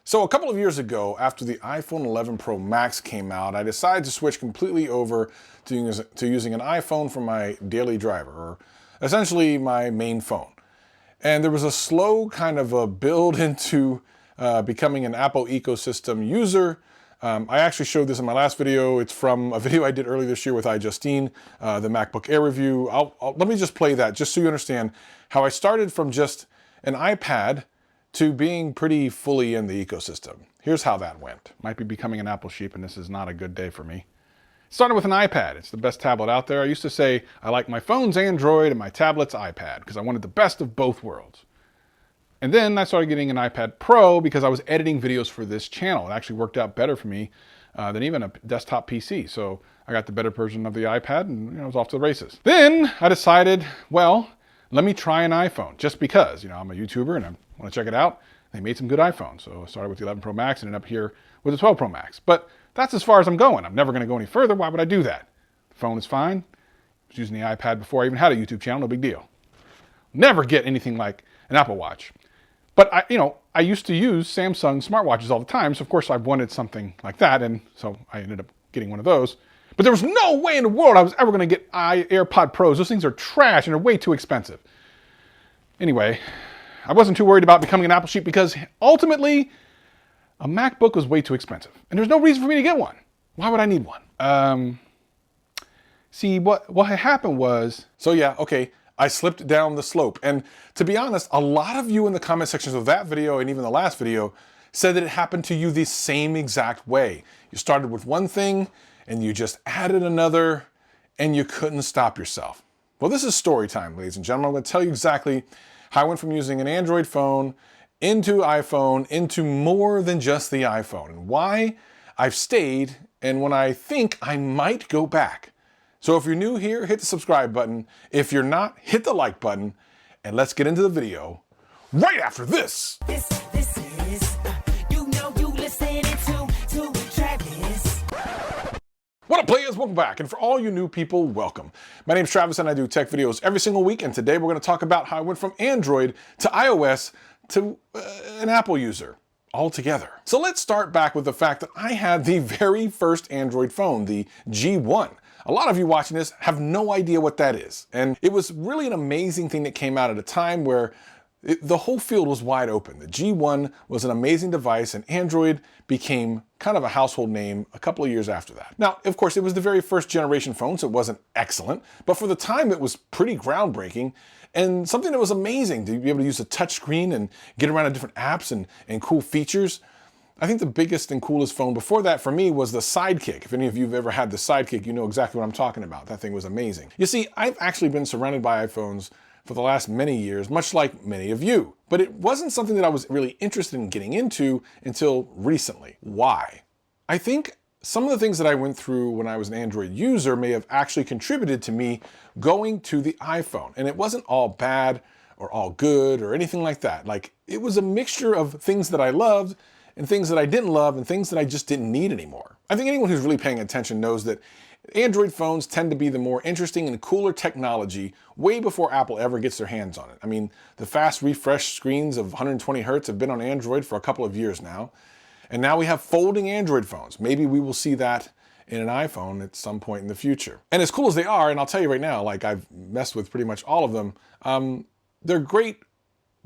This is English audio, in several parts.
So a couple of years ago, after the iPhone 11 Pro Max came out, I decided to switch completely over to using an iPhone for my daily driver, or essentially my main phone. And there was a slow kind of a build into becoming an Apple ecosystem user. I actually showed this in my last video. It's from a video I did earlier this year with iJustine, the MacBook Air review. Let me just play that just so you understand how I started from just an iPad to being pretty fully in the ecosystem. Here's how that went. Might be becoming an Apple sheep, and this is not a good day for me. Started with an iPad. It's the best tablet out there. I used to say I like my phone's Android and my tablet's iPad because I wanted the best of both worlds. And then I started getting an iPad Pro because I was editing videos for this channel. It actually worked out better for me than even a desktop PC. So I got the better version of the iPad and I was off to the races. Then I decided, well, let me try an iPhone just because, I'm a YouTuber and I want to check it out. They made some good iPhones. So I started with the 11 Pro Max and ended up here with the 12 Pro Max. But that's as far as I'm going. I'm never going to go any further. Why would I do that? The phone is fine. I was using the iPad before I even had a YouTube channel. No big deal. Never get anything like an Apple Watch. But I used to use Samsung smartwatches all the time. So of course I wanted something like that. And so I ended up getting one of those. But there was no way in the world I was ever going to get AirPod Pros. Those things are trash and are way too expensive. Anyway, I wasn't too worried about becoming an Apple sheep because ultimately a MacBook was way too expensive. And there's no reason for me to get one. Why would I need one? See, what had happened was, I slipped down the slope. And to be honest, a lot of you in the comment sections of that video and even the last video said that it happened to you the same exact way. You started with one thing and you just added another and you couldn't stop yourself. Well, this is story time, ladies and gentlemen. I'm going to tell you exactly how I went from using an Android phone into iPhone into more than just the iPhone and why I've stayed and when I think I might go back. So if you're new here, hit the subscribe button. If you're not, hit the like button and let's get into the video right after this. This is, you listening to Travis. What up, players? Welcome back. And for all you new people, welcome. My name's Travis and I do tech videos every single week. And today we're going to talk about how I went from Android to iOS to an Apple user altogether. So let's start back with the fact that I had the very first Android phone, the G1. A lot of you watching this have no idea what that is. And it was really an amazing thing that came out at a time where the whole field was wide open. The G1 was an amazing device and Android became kind of a household name a couple of years after that. Now, of course, it was the very first generation phone, so it wasn't excellent, but for the time it was pretty groundbreaking and something that was amazing to be able to use a touch screen and get around to different apps and cool features. I think the biggest and coolest phone before that for me was the Sidekick. If any of you have ever had the Sidekick, you know exactly what I'm talking about. That thing was amazing. You see, I've actually been surrounded by iPhones for the last many years, much like many of you. But it wasn't something that I was really interested in getting into until recently. Why? I think some of the things that I went through when I was an Android user may have actually contributed to me going to the iPhone. And it wasn't all bad or all good or anything like that. Like, it was a mixture of things that I loved and things that I didn't love and things that I just didn't need anymore. I think anyone who's really paying attention knows that Android phones tend to be the more interesting and cooler technology way before Apple ever gets their hands on it. I mean, the fast refresh screens of 120 Hertz have been on Android for a couple of years now. And now we have folding Android phones. Maybe we will see that in an iPhone at some point in the future. And as cool as they are, and I'll tell you right now, like I've messed with pretty much all of them, they're great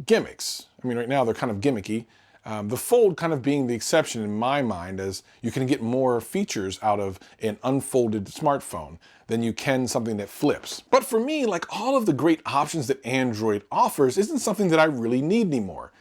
gimmicks. I mean, right now they're kind of gimmicky. The Fold kind of being the exception in my mind, as you can get more features out of an unfolded smartphone than you can something that flips. But for me, like all of the great options that Android offers isn't something that I really need anymore.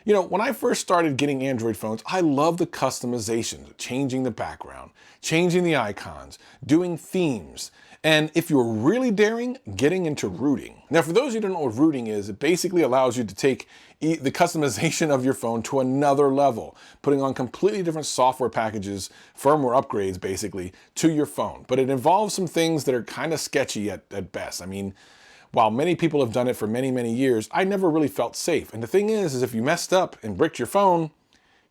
When I first started getting Android phones, I loved the customizations, changing the background, changing the icons, doing themes, and if you're really daring, getting into rooting. Now, for those of you who don't know what rooting is, it basically allows you to take the customization of your phone to another level, putting on completely different software packages, firmware upgrades basically, to your phone. But it involves some things that are kind of sketchy at best. I mean, while many people have done it for many, many years, I never really felt safe. And the thing is if you messed up and bricked your phone,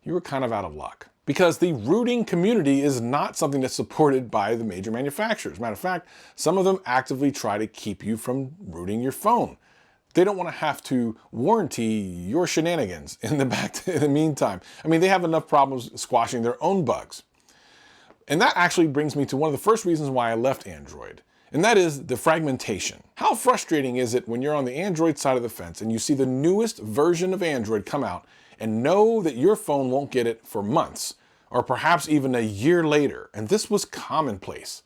you were kind of out of luck. Because the rooting community is not something that's supported by the major manufacturers. Matter of fact, some of them actively try to keep you from rooting your phone. They don't want to have to warranty your shenanigans in the meantime. I mean, they have enough problems squashing their own bugs. And that actually brings me to one of the first reasons why I left Android, and that is the fragmentation. How frustrating is it when you're on the Android side of the fence and you see the newest version of Android come out and know that your phone won't get it for months, or perhaps even a year later, and this was commonplace.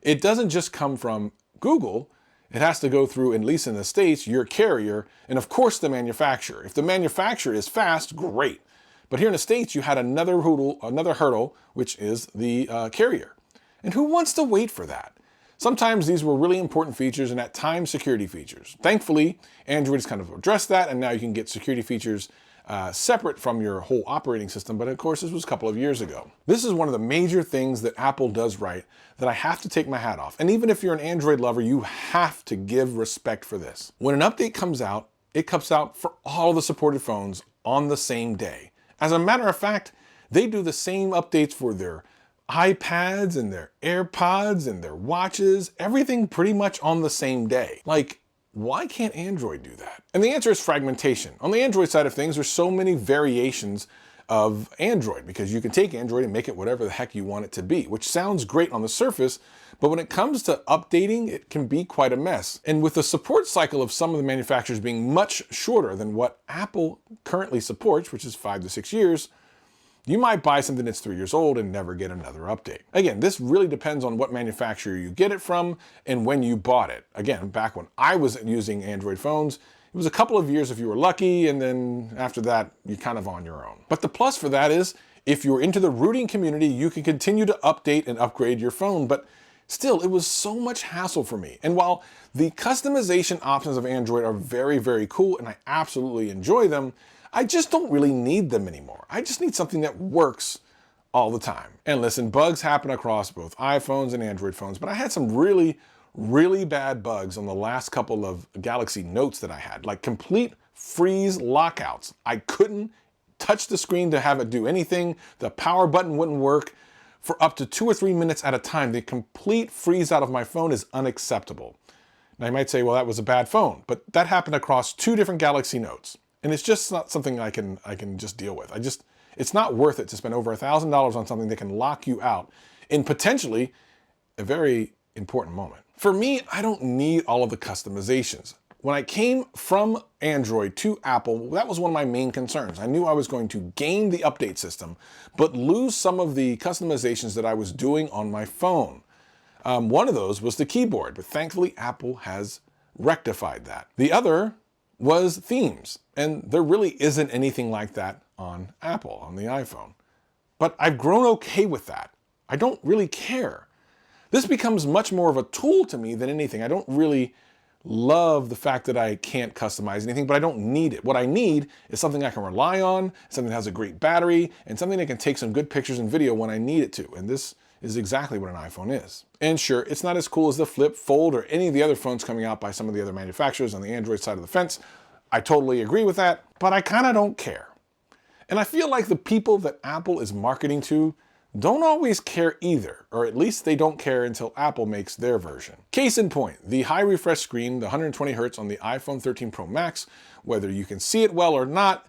It doesn't just come from Google, it has to go through, at least in the States, your carrier, and of course the manufacturer. If the manufacturer is fast, great. But here in the States, you had another hurdle, which is the carrier. And who wants to wait for that? Sometimes these were really important features and at times security features. Thankfully, Android has kind of addressed that, and now you can get security features separate from your whole operating system, but of course this was a couple of years ago. This is one of the major things that Apple does right that I have to take my hat off. And even if you're an Android lover, you have to give respect for this. When an update comes out, it comes out for all the supported phones on the same day. As a matter of fact, they do the same updates for their iPads and their AirPods and their watches, everything pretty much on the same day. Like, why can't Android do that? And the answer is fragmentation. On the Android side of things, there's so many variations of Android because you can take Android and make it whatever the heck you want it to be, which sounds great on the surface, but when it comes to updating, it can be quite a mess. And with the support cycle of some of the manufacturers being much shorter than what Apple currently supports, which is 5 to 6 years, you might buy something that's 3 years old and never get another update. Again, this really depends on what manufacturer you get it from and when you bought it. Again, back when I was using Android phones, it was a couple of years if you were lucky, and then after that, you're kind of on your own. But the plus for that is, if you're into the rooting community, you can continue to update and upgrade your phone, but still, it was so much hassle for me. And while the customization options of Android are very, very cool, and I absolutely enjoy them, I just don't really need them anymore. I just need something that works all the time. And listen, bugs happen across both iPhones and Android phones, but I had some really bad bugs on the last couple of Galaxy Notes that I had, like complete freeze lockouts. I couldn't touch the screen to have it do anything. The power button wouldn't work for up to 2 or 3 minutes at a time. The complete freeze out of my phone is unacceptable. Now you might say, well, that was a bad phone, but that happened across 2 different Galaxy Notes. And it's just not something I can just deal with. It's not worth it to spend over $1,000 on something that can lock you out in potentially a very important moment. For me, I don't need all of the customizations. When I came from Android to Apple, that was one of my main concerns. I knew I was going to gain the update system, but lose some of the customizations that I was doing on my phone. One of those was the keyboard, but thankfully Apple has rectified that. The other was themes, and there really isn't anything like that on Apple, on the iPhone. But I've grown okay with that. I don't really care. This becomes much more of a tool to me than anything. I don't really love the fact that I can't customize anything, but I don't need it. What I need is something I can rely on, something that has a great battery, and something that can take some good pictures and video when I need it to. And this is exactly what an iPhone is. And sure, it's not as cool as the Flip, Fold, or any of the other phones coming out by some of the other manufacturers on the Android side of the fence. I totally agree with that, but I kind of don't care. And I feel like the people that Apple is marketing to don't always care either, or at least they don't care until Apple makes their version. Case in point, the high refresh screen, the 120 Hz on the iPhone 13 Pro Max, whether you can see it well or not,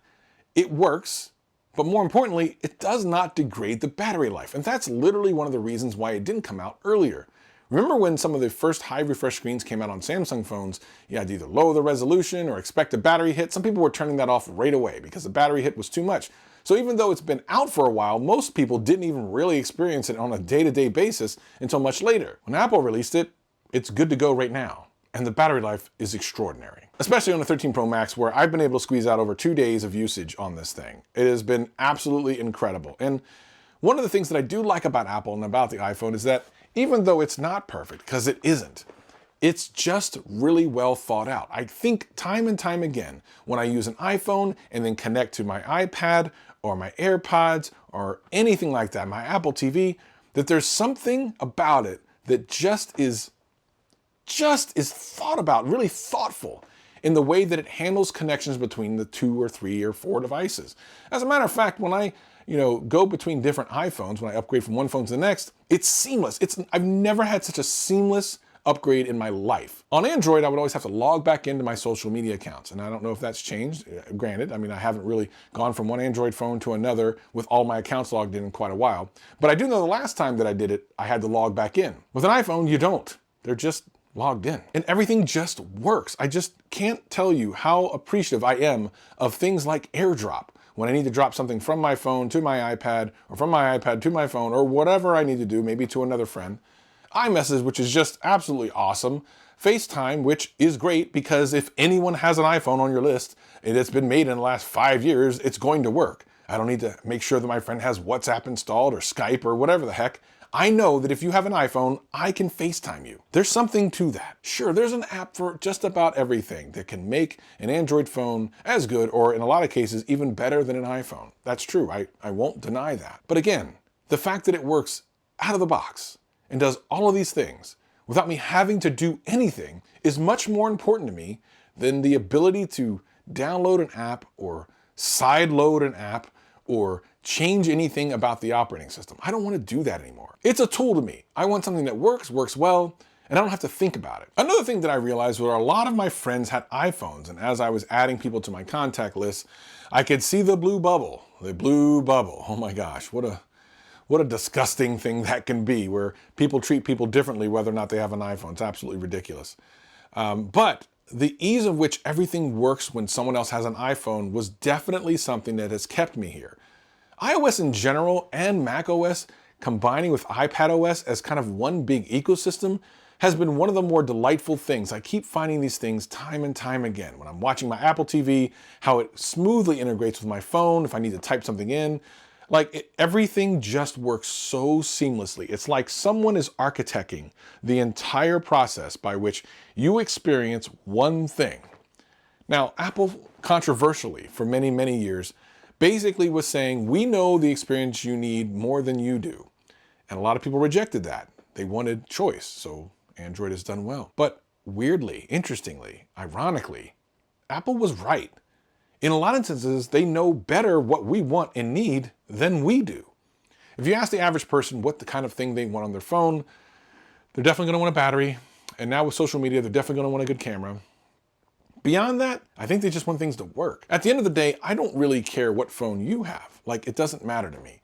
it works. But more importantly, it does not degrade the battery life. And that's literally one of the reasons why it didn't come out earlier. Remember when some of the first high refresh screens came out on Samsung phones, you had to either lower the resolution or expect a battery hit. Some people were turning that off right away because the battery hit was too much. So even though it's been out for a while, most people didn't even really experience it on a day-to-day basis until much later. When Apple released it, it's good to go right now. And the battery life is extraordinary, especially on the 13 Pro Max, where I've been able to squeeze out over 2 days of usage on this thing. It has been absolutely incredible. And one of the things that I do like about Apple and about the iPhone is that even though it's not perfect, because it isn't, it's just really well thought out. I think time and time again, when I use an iPhone and then connect to my iPad or my AirPods or anything like that, my Apple TV, that there's something about it that just is thought about, really thoughtful in the way that it handles connections between the 2 or 3 or 4 devices. As a matter of fact, when I go between different iPhones, when I upgrade from one phone to the next, it's seamless. I've never had such a seamless upgrade in my life. On Android, I would always have to log back into my social media accounts, and I don't know if that's changed. Granted, I mean, I haven't really gone from one Android phone to another with all my accounts logged in quite a while, but I do know the last time that I did it, I had to log back in. With an iPhone, you don't. They're just logged in, and everything just works. I just can't tell you how appreciative I am of things like AirDrop. When I need to drop something from my phone to my iPad, or from my iPad to my phone, or whatever I need to do, maybe to another friend. iMessage, which is just absolutely awesome. FaceTime, which is great because if anyone has an iPhone on your list and it's been made in the last 5 years, it's going to work. I don't need to make sure that my friend has WhatsApp installed or Skype or whatever the heck. I know that if you have an iPhone, I can FaceTime you. There's something to that. Sure, there's an app for just about everything that can make an Android phone as good, or in a lot of cases, even better than an iPhone. That's true, I won't deny that. But again, the fact that it works out of the box and does all of these things without me having to do anything is much more important to me than the ability to download an app or sideload an app or change anything about the operating system. I don't want to do that anymore. It's a tool to me. I want something that works well, and I don't have to think about it. Another thing that I realized was a lot of my friends had iPhones, and as I was adding people to my contact list, I could see the blue bubble. The blue bubble. Oh my gosh, what a disgusting thing that can be, where people treat people differently whether or not they have an iPhone. It's absolutely ridiculous. But the ease of which everything works when someone else has an iPhone was definitely something that has kept me here. iOS in general and macOS combining with iPadOS as kind of one big ecosystem has been one of the more delightful things. I keep finding these things time and time again. When I'm watching my Apple TV, how it smoothly integrates with my phone if I need to type something in. Everything just works so seamlessly. It's like someone is architecting the entire process by which you experience one thing. Now, Apple, controversially, for many, many years, basically was saying, we know the experience you need more than you do. And a lot of people rejected that. They wanted choice, so Android has done well. But weirdly, interestingly, ironically, Apple was right. In a lot of instances, they know better what we want and need than we do. If you ask the average person what the kind of thing they want on their phone, they're definitely going to want a battery. And now with social media, they're definitely going to want a good camera. Beyond that, I think they just want things to work. At the end of the day, I don't really care what phone you have. It doesn't matter to me.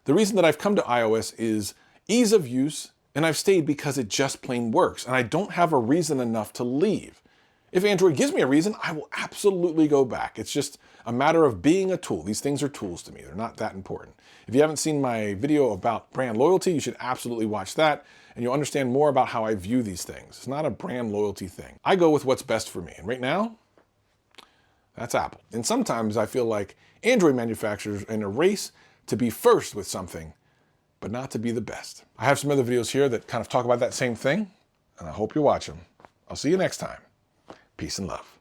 The reason that I've come to iOS is ease of use, and I've stayed because it just plain works, and I don't have a reason enough to leave. If Android gives me a reason, I will absolutely go back. It's just a matter of being a tool. These things are tools to me. They're not that important. If you haven't seen my video about brand loyalty, you should absolutely watch that, and you'll understand more about how I view these things. It's not a brand loyalty thing. I go with what's best for me, and right now, that's Apple. And sometimes I feel like Android manufacturers are in a race to be first with something, but not to be the best. I have some other videos here that kind of talk about that same thing, and I hope you watch them. I'll see you next time. Peace and love.